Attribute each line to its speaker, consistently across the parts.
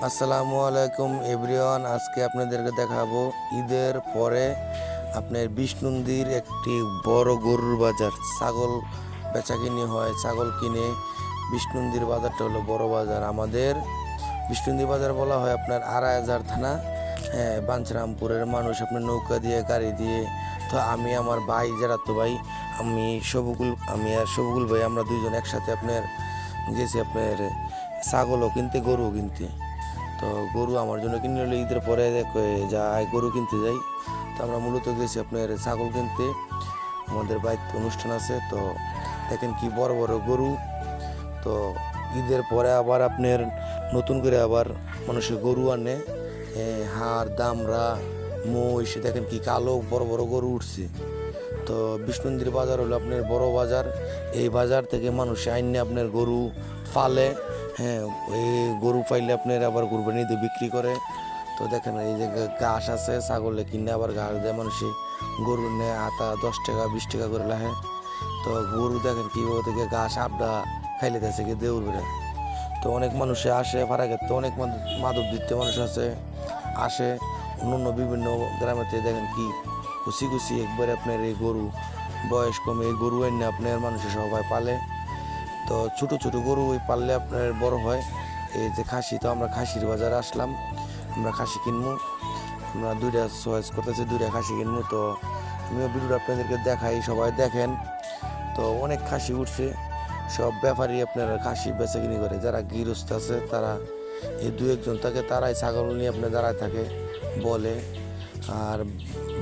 Speaker 1: আসসালামু আলাইকুম এভরিওয়ান। আজকে আপনাদেরকে দেখাবো ঈদের পরে আপনার বিষ্ণুন্দির একটি বড় গরুর বাজার। ছাগল বেচাকিনি হয়, ছাগল কিনে বিষ্ণুন্দির বাজারটা হলো বড় বাজার। আমাদের বিষ্ণুন্দির বাজার বলা হয় আপনার 2.5 থানা, হ্যাঁ, বাঞ্ছারামপুরের মানুষ আপনার নৌকা দিয়ে গাড়ি দিয়ে। তো আমি আমার ভাই যারা তো ভাই আমি আর শফিকুল ভাই আমরা দুইজন একসাথে আপনার গেছি আপনার ছাগলও কিনতে, গরুও কিনতে। তো গরু আমার জন্য কিনে নিল ঈদের পরে যাই গরু কিনতে যাই। তো আমরা মূলত গেছি আপনার ছাগল কিনতে, আমাদের বাড়িতে অনুষ্ঠান আছে। তো দেখেন কি বড় বড় গরু। তো ঈদের পরে আবার আপনার নতুন করে আবার মানুষের গরু আনে, হাড় দামরা মহিষ, দেখেন কি কালো বড় বড় গরু উঠছে। তো বিষ্ণুন্দির বাজার হলো আপনার বড় বাজার। এই বাজার থেকে মানুষ আইনে আপনার গরু ফালে, হ্যাঁ, এই গরু পাইলে আপনার আবার কুরবানিতে বিক্রি করে। তো দেখেন এই যে ঘাস আছে, ছাগলে কিনে আবার ঘাস দেয় মানুষে, গরু নেয় আতা 10 টাকা 20 টাকা করে লাহে। তো গরু দেখেন কীভাবে থেকে ঘাস আবডা খাইলে গেছে কি দেউর বেড়ে। তো অনেক মানুষে আসে ভাড়া ক্ষেত্রে, অনেক মাদক দিতে মানুষ আছে আসে অন্য বিভিন্ন গ্রামেতে। দেখেন কি কুচি কুচি একবারে আপনার এই গরু বয়স কমে এই গরু এনে আপনার মানুষের সবাই পালে। তো ছোটো ছোটো গরু ওই পাললে আপনার বড় হয়। এই যে খাসি, তো আমরা খাসির বাজারে আসলাম, আমরা খাসি কিনবো। আমরা দুইটা চয়েস করতেছি, দুইটা খাসি কিনবো। তো আমিও ভিডিওটা আপনাদেরকে দেখাই, সবাই দেখেন। তো অনেক খাসি উঠছে, সব ব্যাপারী আপনার খাসি বেচা কিনি করে। যারা গৃহস্থ আছে তারা এই দু একজন থাকে, তারাই ছাগল নিয়ে আপনার দাঁড়ায় থাকে বলে। আর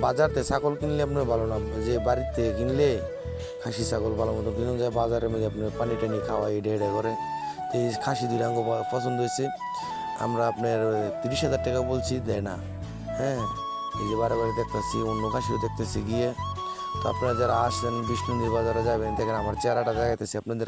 Speaker 1: বাজারতে ছাগল কিনলে আপনার ভালো না, যে বাড়িতে কিনলে খাসি ছাগল ভালো মতো কিনুন যায়। বাজারের মধ্যে আপনার পানি টানি খাওয়া এটা এটা করে। তো এই খাসি দুই রাঙ্গ পছন্দ হয়েছে। আমরা আপনার 30,000 টাকা বলছি, দেয় না। হ্যাঁ, এই যে বারে বারে দেখতেছি, অন্য খাসিও দেখতেছি গিয়ে। তো আপনারা যারা আসছেন বিষ্ণুন্দির বাজারে যাবেন, দেখেন আমার চেহারাটা দেখাইতেছি আপনাদের।